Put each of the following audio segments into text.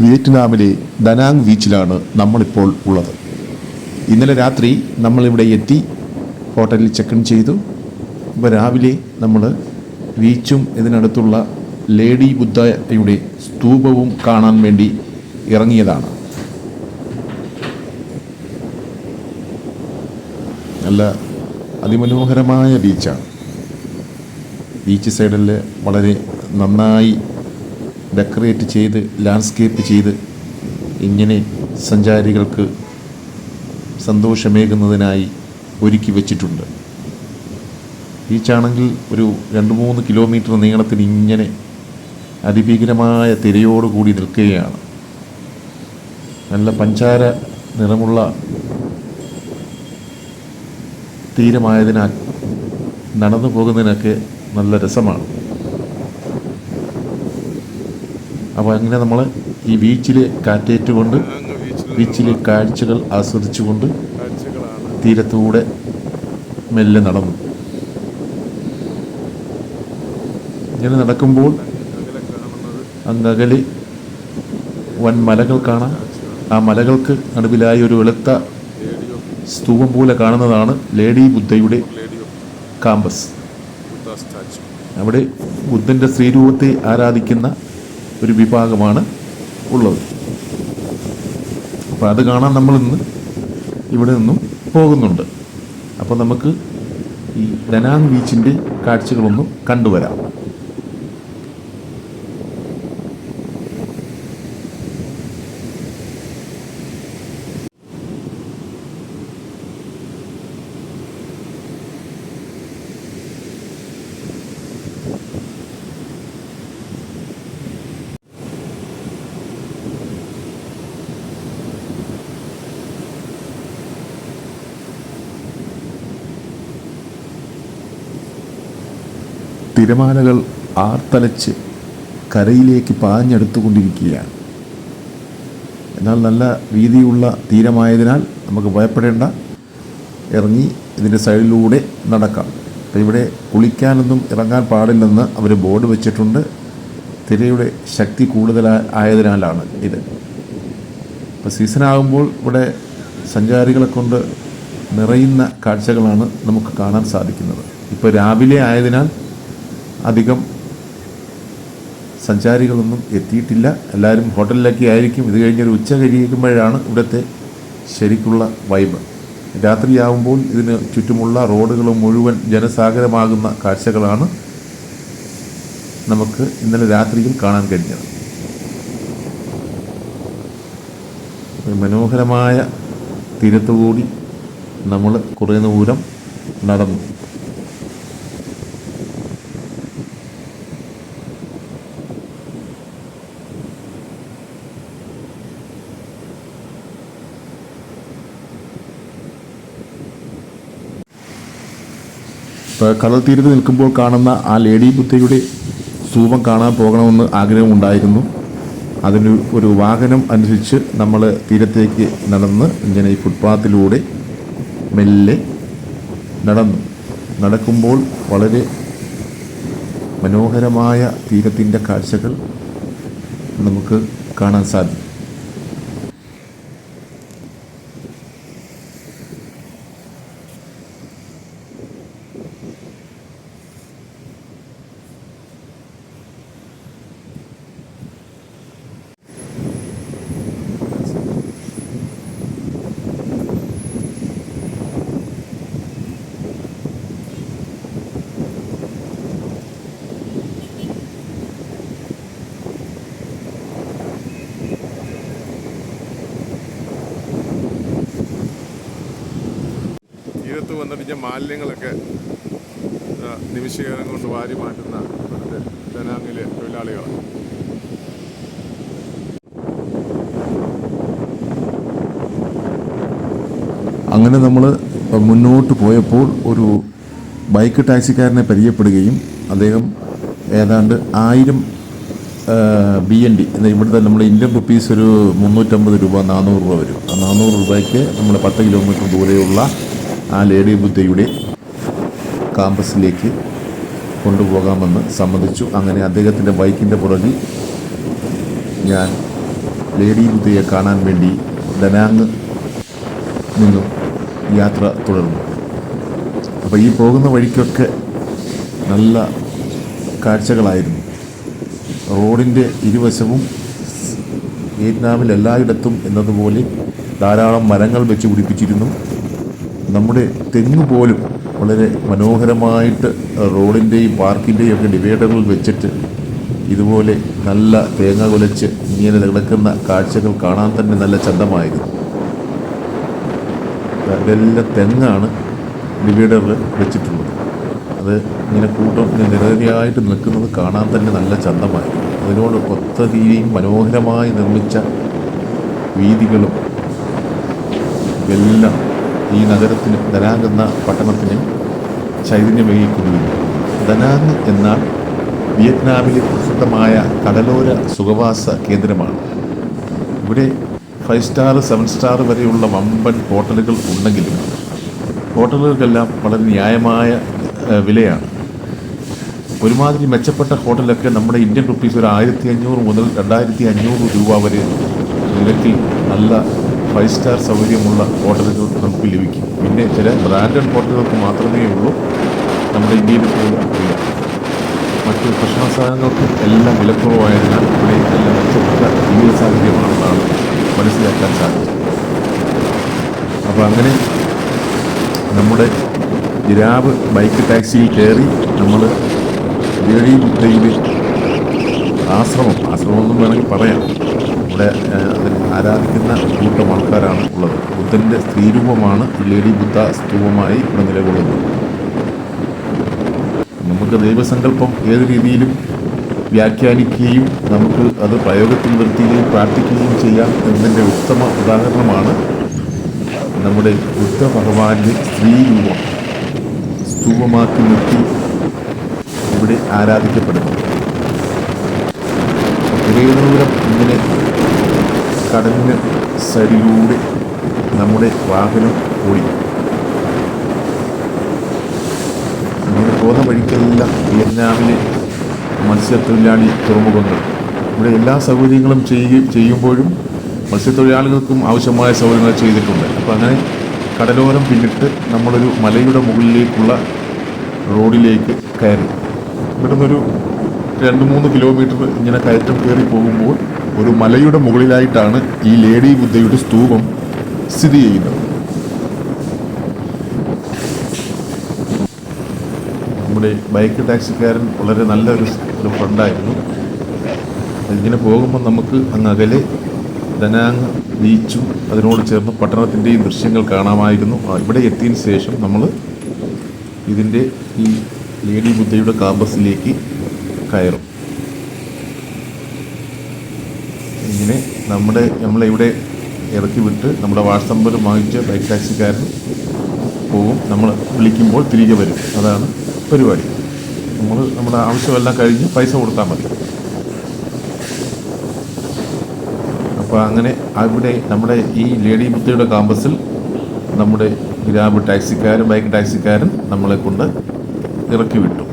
വിയറ്റ്നാമിലെ Da Nang ബീച്ചിലാണ് നമ്മളിപ്പോൾ ഉള്ളത്. ഇന്നലെ രാത്രി നമ്മളിവിടെ എത്തി, ഹോട്ടലിൽ ചെക്ക് ഇൻ ചെയ്തു. ഇപ്പോൾ രാവിലെ നമ്മൾ ബീച്ചും ഇതിനടുത്തുള്ള ലേഡി ബുദ്ധയുടെ സ്തൂപവും കാണാൻ വേണ്ടി ഇറങ്ങിയതാണ്. നല്ല അതിമനോഹരമായ ബീച്ചാണ്. ബീച്ച് സൈഡിൽ വളരെ നന്നായി ഡെക്കറേറ്റ് ചെയ്ത്, ലാൻഡ്സ്കേപ്പ് ചെയ്ത് ഇങ്ങനെ സഞ്ചാരികൾക്ക് സന്തോഷമേകുന്നതിനായി ഒരുക്കി വച്ചിട്ടുണ്ട്. ബീച്ചാണെങ്കിൽ ഒരു 2-3 കിലോമീറ്റർ നീളത്തിൽ ഇങ്ങനെ അതിഭീകരമായ തിരയോടുകൂടി നിൽക്കുകയാണ്. നല്ല പഞ്ചാര നിറമുള്ള തീരമായതിനാൽ നടന്നു പോകുന്നതിനൊക്കെ നല്ല രസമാണ്. അപ്പോൾ അങ്ങനെ നമ്മൾ ഈ ബീച്ചിലെ കാറ്റേറ്റുകൊണ്ട്, ബീച്ചിലെ കാഴ്ചകൾ ആസ്വദിച്ചുകൊണ്ട് തീരത്തൂടെ മെല്ലെ നടന്നു. ഇങ്ങനെ നടക്കുമ്പോൾ അങ്ങകലെ വൻ മലകൾ കാണാം. ആ മലകൾക്ക് നടുവിലായി ഒരു വെളുത്ത സ്തൂപം പോലെ കാണുന്നതാണ് ലേഡി ബുദ്ധയുടെ കാമ്പസ്. അവിടെ ബുദ്ധൻ്റെ ശ്രീരൂപത്തെ ആരാധിക്കുന്ന ഒരു വിഭാഗമാണ് ഉള്ളത്. അപ്പോൾ അത് കാണാൻ നമ്മളിന്ന് ഇവിടെ നിന്നും പോകുന്നുണ്ട്. അപ്പോൾ നമുക്ക് ഈ ദനാങ് ബീച്ചിൻ്റെ കാഴ്ചകളൊന്നും കണ്ടുവരാം. തിരമാലകൾ ആർത്തലച്ച് കരയിലേക്ക് പാഞ്ഞെടുത്തുകൊണ്ടിരിക്കുകയാണ്. എന്നാൽ നല്ല വീതിയുള്ള തീരമായതിനാൽ നമുക്ക് ഭയപ്പെടേണ്ട, ഇറങ്ങി ഇതിൻ്റെ സൈഡിലൂടെ നടക്കാം. അപ്പോൾ ഇവിടെ കുളിക്കാനൊന്നും ഇറങ്ങാൻ പാടില്ലെന്ന് അവർ ബോർഡ് വെച്ചിട്ടുണ്ട്. തിരയുടെ ശക്തി കൂടുതലായതിനാലാണ് ഇത്. അപ്പോൾ സീസണാകുമ്പോൾ ഇവിടെ സഞ്ചാരികളെ കൊണ്ട് നിറയുന്ന കാഴ്ചകളാണ് നമുക്ക് കാണാൻ സാധിക്കുന്നത്. ഇപ്പോൾ രാവിലെ ആയതിനാൽ അധികം സഞ്ചാരികളൊന്നും എത്തിയിട്ടില്ല. എല്ലാവരും ഹോട്ടലിലൊക്കെ ആയിരിക്കും. ഇത് കഴിഞ്ഞൊരു ഉച്ച കഴിയുമ്പോഴാണ് ഇവിടുത്തെ ശരിക്കുള്ള വൈബ്. രാത്രിയാവുമ്പോൾ ഇതിന് ചുറ്റുമുള്ള റോഡുകൾ മുഴുവൻ ജനസാഗരമാകുന്ന കാഴ്ചകളാണ് നമുക്ക് ഇന്നലെ രാത്രിയിൽ കാണാൻ കഴിഞ്ഞത്. മനോഹരമായ തീരത്തുകൂടി നമ്മൾ കുറേ ദൂരം നടന്നു. കടൽ തീരത്ത് നിൽക്കുമ്പോൾ കാണുന്ന ആ ലേഡി ബുദ്ധയുടെ സ്തൂപം കാണാൻ പോകണമെന്ന് ആഗ്രഹമുണ്ടായിരുന്നു. അതിന് ഒരു വാഹനം അനുസരിച്ച് നമ്മൾ തീരത്തേക്ക് നടന്ന് ഇങ്ങനെ ഈ ഫുട്പാത്തിലൂടെ മെല്ലെ നടക്കുമ്പോൾ വളരെ മനോഹരമായ തീരത്തിൻ്റെ കാഴ്ചകൾ നമുക്ക് കാണാൻ സാധിക്കും. തീരത്ത് വന്നടിഞ്ഞ മാലിന്യങ്ങളൊക്കെ നിമിഷകരം കൊണ്ട് വാരി മാറ്റുന്ന ഇവിടുത്തെ ദനാങ്ങിലെ തൊഴിലാളികളാണ്. അങ്ങനെ നമ്മൾ മുന്നോട്ട് പോയപ്പോൾ ഒരു ബൈക്ക് ടാക്സിക്കാരനെ പരിചയപ്പെടുകയും അദ്ദേഹം ഏതാണ്ട് 1000 BND എന്ന ഇവിടുത്തെ നമ്മുടെ ഇന്ത്യൻ റുപ്പീസ് ഒരു 350 രൂപ 400 രൂപ വരും. ആ 400 രൂപയ്ക്ക് നമ്മൾ 10 കിലോമീറ്റർ ദൂരെയുള്ള ആ ലേഡി ബുദ്ധയുടെ കാമ്പസിലേക്ക് കൊണ്ടുപോകാമെന്ന് സമ്മതിച്ചു. അങ്ങനെ അദ്ദേഹത്തിൻ്റെ ബൈക്കിൻ്റെ പുറകിൽ ഞാൻ ലേഡി ബുദ്ധയെ കാണാൻ വേണ്ടി ദനാങ് നിന്നും യാത്ര തുടർന്നു. അപ്പോൾ ഈ പോകുന്ന വഴിക്കൊക്കെ നല്ല കാഴ്ചകളായിരുന്നു. റോഡിൻ്റെ ഇരുവശവും വിയറ്റ്നാമിൽ എല്ലായിടത്തും എന്നതുപോലെ ധാരാളം മരങ്ങൾ വെച്ച് പിടിപ്പിച്ചിരുന്നു. നമ്മുടെ തെങ്ങ് പോലും വളരെ മനോഹരമായിട്ട് റോഡിൻ്റെയും പാർക്കിൻ്റെയും ഒക്കെ ഡിവൈഡറിൽ വെച്ചിട്ട് ഇതുപോലെ നല്ല തേങ്ങ കുലച്ച് ഇങ്ങനെ കിടക്കുന്ന കാഴ്ചകൾ കാണാൻ തന്നെ നല്ല ചന്തമായിരുന്നു. ഇതെല്ലാം തെങ്ങാണ് ഡിവൈഡറിൽ വെച്ചിട്ടുള്ളത്. അത് ഇങ്ങനെ കൂട്ടം നിരനിരയായിട്ട് നിൽക്കുന്നത് കാണാൻ തന്നെ നല്ല ചന്തമായിരുന്നു. അതിനോട് ഒത്ത രീതിയും മനോഹരമായി നിർമ്മിച്ച വീതികളും എല്ലാം ഈ നഗരത്തിന്, ദനാങ് എന്ന പട്ടണത്തിന് ചൈതന്യമേകിക്കൊണ്ടിരുന്നു. ദനാങ് എന്നാൽ വിയറ്റ്നാമിലെ പ്രസിദ്ധമായ കടലോര സുഖവാസ കേന്ദ്രമാണ്. ഇവിടെ 5 സ്റ്റാർ 7 സ്റ്റാർ വരെയുള്ള വമ്പൻ ഹോട്ടലുകൾ ഉണ്ടെങ്കിലും ഹോട്ടലുകൾക്കെല്ലാം വളരെ ന്യായമായ വിലയാണ്. ഒരുമാതിരി മെച്ചപ്പെട്ട ഹോട്ടലൊക്കെ നമ്മുടെ ഇന്ത്യൻ റുപ്പീസ് ഒരു 1500 മുതൽ 2500 രൂപ വരെ നിരക്കിൽ നല്ല 5 സ്റ്റാർ സൗകര്യമുള്ള ഹോട്ടലുകൾ നമുക്ക് ലഭിക്കും. പിന്നെ ചില ബ്രാൻഡഡ് ഹോട്ടലുകൾക്ക് മാത്രമേ ഉള്ളൂ നമ്മുടെ ഇന്ത്യയിൽ പോലും ഇല്ല. മറ്റ് ഭക്ഷണ സാധനങ്ങൾക്ക് എല്ലാം വിലക്കുറവായതിനാൽ ഇവിടെ എല്ലാം മെച്ചപ്പെട്ട ജീവിത സാഹചര്യമാണെന്നാണ് മനസ്സിലാക്കാൻ സാധിക്കും. അപ്പോൾ അങ്ങനെ നമ്മുടെ ജിരാബ് ബൈക്ക് ടാക്സിയിൽ കയറി നമ്മൾ ലേഡി ബുദ്ധയിൽ ആശ്രമം എന്നും വേണമെങ്കിൽ പറയാം. ഇവിടെ അതിൽ ആരാധിക്കുന്ന കൂട്ടം ആൾക്കാരാണ് ഉള്ളത്. ബുദ്ധൻ്റെ സ്ത്രീരൂപമാണ് ഈ ലേഡി ബുദ്ധ സ്തൂപമായി ഇവിടെ നിലകൊള്ളുന്നത്. നമുക്ക് ദൈവസങ്കല്പം ഏത് രീതിയിലും വ്യാഖ്യാനിക്കുകയും നമുക്ക് അത് പ്രയോഗത്തിൽ വരുത്തുകയും പ്രാർത്ഥിക്കുകയും ചെയ്യാം എന്നതിൻ്റെ ഉത്തമ ഉദാഹരണമാണ് നമ്മുടെ ബുദ്ധ ഭഗവാന്റെ സ്ത്രീരൂപം സ്തൂപമാക്കി നിർത്തി ഇവിടെ ആരാധിക്കപ്പെടുന്നു. കുറേ ദൂരം ഇങ്ങനെ കടലിന് സൈഡിലൂടെ നമ്മുടെ വാഹനം ഓടി. ഇങ്ങനെ പോകുന്ന വഴിക്കെല്ലാം വിയറ്റ്നാമിലെ മത്സ്യത്തൊഴിലാളി തുറമുഖങ്ങൾ, ഇവിടെ എല്ലാ സൗകര്യങ്ങളും ചെയ്യുമ്പോഴും മത്സ്യത്തൊഴിലാളികൾക്കും ആവശ്യമായ സൗകര്യങ്ങൾ ചെയ്തിട്ടുണ്ട്. അപ്പോൾ അങ്ങനെ കടലോരം പിന്നിട്ട് നമ്മളൊരു മലയുടെ മുകളിലേക്കുള്ള റോഡിലേക്ക് കയറി. ഇവിടെ നിന്നൊരു 2-3 കിലോമീറ്റർ ഇങ്ങനെ കയറ്റം കയറി പോകുമ്പോൾ ഒരു മലയുടെ മുകളിലായിട്ടാണ് ഈ ലേഡി ബുദ്ധയുടെ സ്തൂപം സ്ഥിതി ചെയ്യുന്നത്. നമ്മുടെ ബൈക്ക് ടാക്സിക്കാരൻ വളരെ നല്ലൊരു ഫ്രണ്ടായിരുന്നു. ഇങ്ങനെ പോകുമ്പോൾ നമുക്ക് അങ്ങ് അകലെ ദനാങ് ബീച്ചും അതിനോട് ചേർന്ന് പട്ടണത്തിൻ്റെയും ദൃശ്യങ്ങൾ കാണാമായിരുന്നു. ഇവിടെ എത്തിയതിന് ശേഷം നമ്മൾ ഇതിൻ്റെ ഈ ലേഡി ബുദ്ധയുടെ കാമ്പസിലേക്ക് കയറും. ഇങ്ങനെ നമ്മളെ ഇവിടെ ഇറക്കി വിട്ട് നമ്മുടെ വാട്സ് നമ്പർ വാങ്ങിച്ച് ബൈക്ക് ടാക്സിക്കാരൻ പോകും. നമ്മൾ വിളിക്കുമ്പോൾ തിരികെ വരും. അതാണ് പരിപാടി. നമ്മുടെ ആവശ്യമെല്ലാം കഴിഞ്ഞ് പൈസ കൊടുത്താൽ മതി. അപ്പോൾ അങ്ങനെ അവിടെ നമ്മുടെ ഈ ലേഡി ബുദ്ധയുടെ കാമ്പസിൽ നമ്മുടെ ഗ്രാബ് ടാക്സിക്കാരൻ, ബൈക്ക് ടാക്സിക്കാരൻ നമ്മളെ കൊണ്ട് ഇറക്കി വിട്ടു.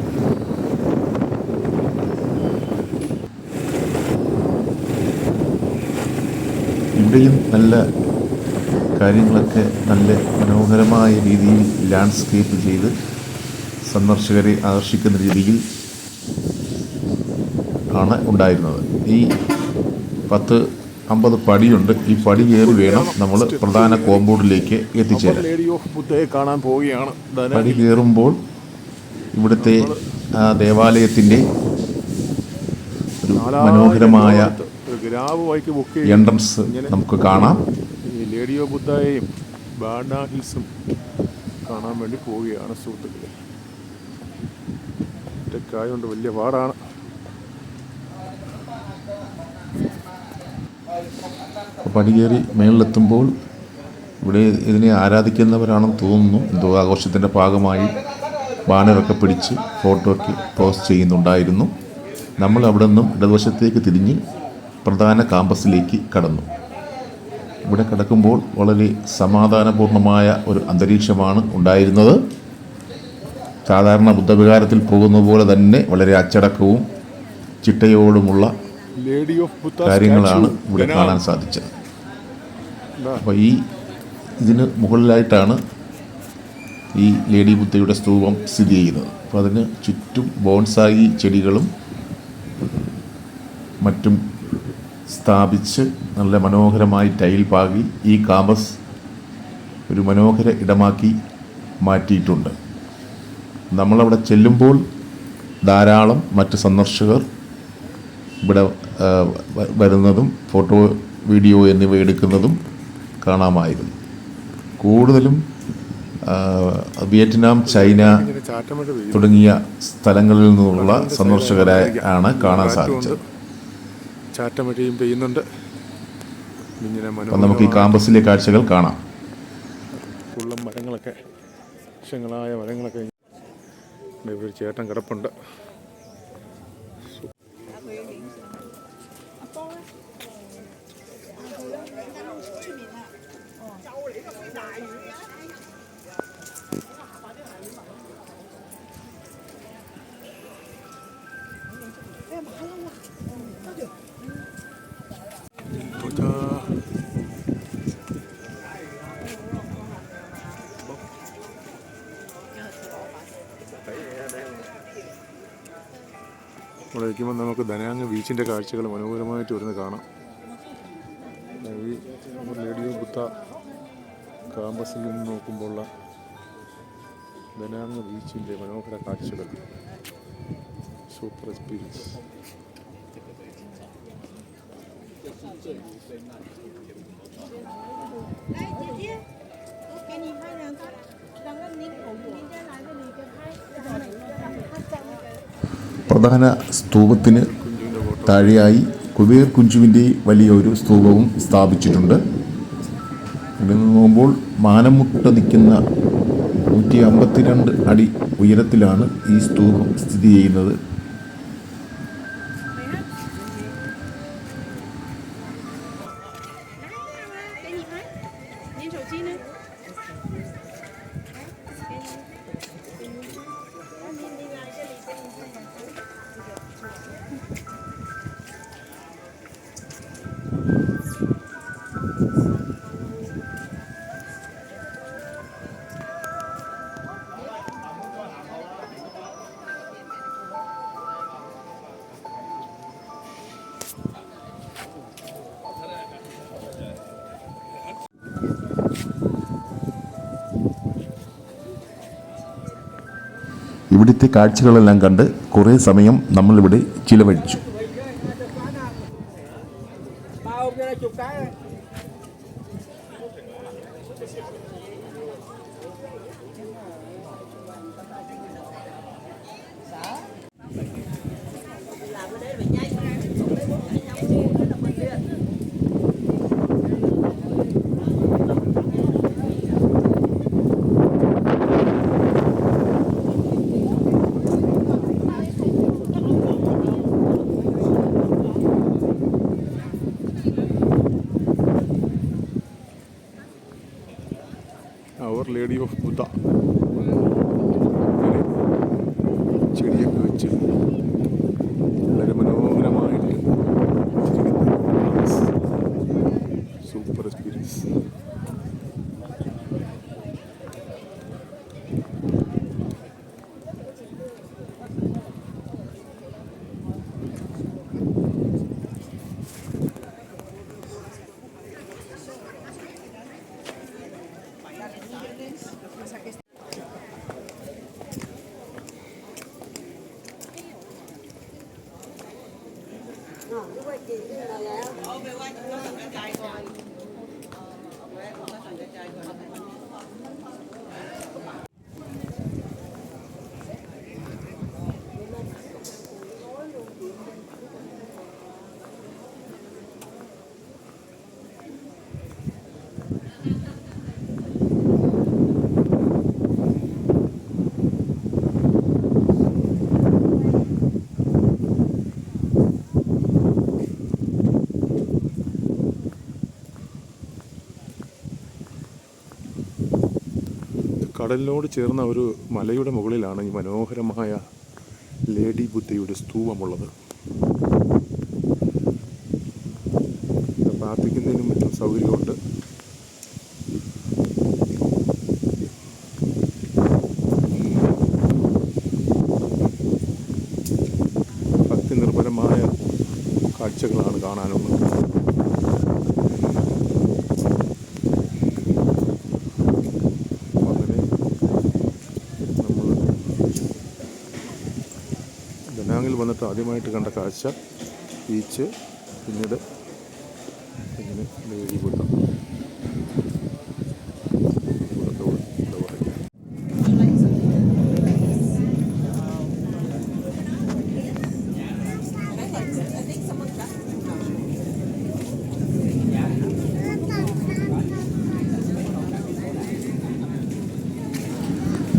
ഇവിടെയും നല്ല കാര്യങ്ങളൊക്കെ നല്ല മനോഹരമായ രീതിയിൽ ലാൻഡ്സ്കേപ്പ് ചെയ്ത് സന്ദർശകരെ ആകർഷിക്കുന്ന രീതിയിൽ ആണ് ഉണ്ടായിരുന്നത്. ഈ 10-50 പടിയുണ്ട്. ഈ പടി കയറി വേണം നമ്മൾ പ്രധാന കോമ്പൗണ്ടിലേക്ക് എത്തിച്ചേരാൻ. ലേഡി ഓഫ് ബുദ്ധയെ കാണാൻ പോവുകയാണ്. പടി കയറുമ്പോൾ ഇവിടുത്തെ ആ ദേവാലയത്തിൻ്റെ ഒരു മനോഹരമായ എൻട്രൻസ് നമുക്ക് കാണാം. ഈ ലേഡി ഓഫ് ബുദ്ധയെയും ബാഡ ഹിൽസും കാണാൻ വേണ്ടി പോവുകയാണ് സുഹൃത്തുക്കളെ. ഒറ്റക്കായതുകൊണ്ട് വലിയ പാടാണ്. പടി കയറി മേളിലെത്തുമ്പോൾ ഇവിടെ ഇതിനെ ആരാധിക്കുന്നവരാണെന്ന് തോന്നുന്നു. എന്തോ ആഘോഷത്തിൻ്റെ ഭാഗമായി ബാനറൊക്കെ പിടിച്ച് ഫോട്ടോയ്ക്ക് പോസ്റ്റ് ചെയ്യുന്നുണ്ടായിരുന്നു. നമ്മൾ അവിടെ നിന്നും ഇടതുവശത്തേക്ക് തിരിഞ്ഞ് പ്രധാന കാമ്പസിലേക്ക് കടന്നു. ഇവിടെ കിടക്കുമ്പോൾ വളരെ സമാധാനപൂർണമായ ഒരു അന്തരീക്ഷമാണ് ഉണ്ടായിരുന്നത്. സാധാരണ ബുദ്ധവിഹാരത്തിൽ പോകുന്ന പോലെ തന്നെ വളരെ അച്ചടക്കവും ചിട്ടയോടുമുള്ള ലേഡി ഓഫ് ബുദ്ധ കാര്യങ്ങളാണ് സ്റ്റാച്യു ഇവിടെ ദനാങ്. കാണാൻ സാധിച്ചത്. എന്താ? അപ്പോൾ ഇതിന് മുകളിലായിട്ടാണ് ഈ ലേഡി ബുദ്ധയുടെ സ്തൂപം സ്ഥിതി ചെയ്യുന്നത്. അപ്പോൾ അതിന് ചുറ്റും ബോൺസായി ചെടികളും മറ്റും സ്ഥാപിച്ച് നല്ല മനോഹരമായി ടൈൽ പാകി ഈ കാമ്പസ് ഒരു മനോഹര ഇടമാക്കി മാറ്റിയിട്ടുണ്ട്. നമ്മളവിടെ ചെല്ലുമ്പോൾ ധാരാളം മറ്റ് സന്ദർശകർ ഇവിടെ വരുന്നതും ഫോട്ടോ, വീഡിയോ എന്നിവ എടുക്കുന്നതും കാണാമായിരുന്നു. കൂടുതലും വിയറ്റ്നാം, ചൈന ഇങ്ങനെ ചാറ്റമഴ പെയ്യുന്നു. തുടങ്ങിയ സ്ഥലങ്ങളിൽ നിന്നുള്ള സന്ദർശകരെ ആണ് കാണാൻ സാധിച്ചത്. ചാറ്റമഴയും പെയ്യുന്നുണ്ട്. ഇങ്ങനെ അപ്പം നമുക്ക് ഈ കാമ്പസിലെ കാഴ്ചകൾ കാണാം. ഉള്ള മരങ്ങളൊക്കെ, വൃക്ഷങ്ങളായ മരങ്ങളൊക്കെ. ഇവിടെ ഒരു ചേട്ടൻ കിടപ്പുണ്ട്. ഇവിടെ വയ്ക്കുമ്പോൾ നമുക്ക് ദനാങ് ബീച്ചിൻ്റെ കാഴ്ചകൾ മനോഹരമായിട്ട് വരുന്നത് കാണാം. ഈ ലേഡി ഓഫ് ബുദ്ധ കാമ്പസിൽ നിന്ന് നോക്കുമ്പോഴുള്ള ദനാങ് ബീച്ചിൻ്റെ മനോഹര കാഴ്ചകൾ. Super experience. പ്രധാന സ്തൂപത്തിന് താഴെയായി കുബേർ കുഞ്ചുവിൻ്റെ വലിയൊരു സ്തൂപവും സ്ഥാപിച്ചിട്ടുണ്ട്. ഇവിടെ നിന്ന് നോക്കുമ്പോൾ മാനം മുട്ട നിൽക്കുന്ന 152 അടി ഉയരത്തിലാണ് ഈ സ്തൂപം സ്ഥിതി ചെയ്യുന്നത്. ഇവിടുത്തെ കാഴ്ചകളെല്ലാം കണ്ട് കുറേ സമയം നമ്മളിവിടെ ചിലവഴിച്ചു. അവർ ലേഡി ഓഫ് ബുദ്ധ ചെടിയൊക്കെ വെച്ച് വളരെ മനോഹരമായിട്ട് സൂപ്പർ എക്സ്പീരിയൻസ്. കടലിനോട് ചേർന്ന ഒരു മലയുടെ മുകളിലാണ് ഈ മനോഹരമായ ലേഡി ബുദ്ധയുടെ സ്തൂപമുള്ളത്. പ്രാർത്ഥിക്കുന്നതിനും മറ്റും സൗകര്യമുണ്ട്. ഭക്തി നിർഭരമായ കാഴ്ചകളാണ് കാണാനുള്ളത്. അങ്ങനെ നമ്മൾ ദനാങ്ങിൽ വന്നിട്ട് ആദ്യമായിട്ട് കണ്ട കാഴ്ച ബീച്ച്, പിന്നീട് ഇങ്ങനെ ലേഡി ബുദ്ധ.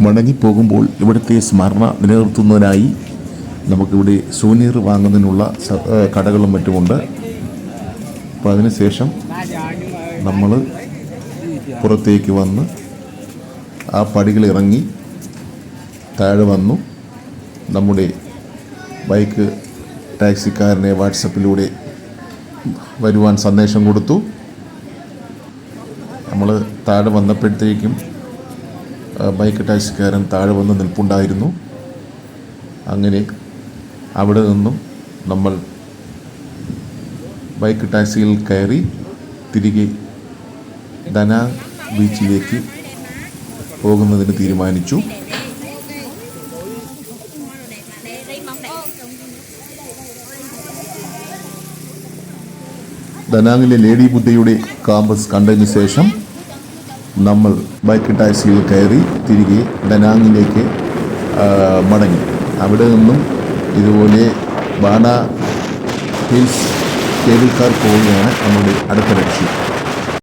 മടങ്ങിപ്പോകുമ്പോൾ ഇവിടുത്തെ സ്മരണ നിലനിർത്തുന്നതിനായി നമുക്കിവിടെ സൂനീർ വാങ്ങുന്നതിനുള്ള കടകളും മറ്റുമുണ്ട്. അപ്പോൾ അതിനുശേഷം നമ്മൾ പുറത്തേക്ക് വന്ന് ആ പടികൾ ഇറങ്ങി താഴെ വന്നു. നമ്മുടെ ബൈക്ക് ടാക്സിക്കാരനെ വാട്സപ്പിലൂടെ വരുവാൻ സന്ദേശം കൊടുത്തു. നമ്മൾ താഴെ വന്നപ്പോഴത്തേക്കും ബൈക്ക് ടാക്സിക്കാരൻ താഴെ വന്ന് നിൽപ്പുണ്ടായിരുന്നു. അങ്ങനെ അവിടെ നിന്നും നമ്മൾ ബൈക്ക് ടാക്സിയിൽ കയറി തിരികെ ദനാങ് ബീച്ചിലേക്ക് പോകുന്നതിന് തീരുമാനിച്ചു. ദനാങ്ങിലെ ലേഡി ബുദ്ധയുടെ കാമ്പസ് കണ്ടതിന് ശേഷം നമ്മൾ ബൈക്ക് ടാക്സിയിൽ കയറി തിരികെ ദനാങ്ങിലേക്ക് മടങ്ങി. അവിടെ നിന്നും ഇതുപോലെ ബാണ ഹിൽസ് കേബിൾ കാർ പോവുകയാണ് നമ്മുടെ അടുത്ത ലക്ഷ്യം.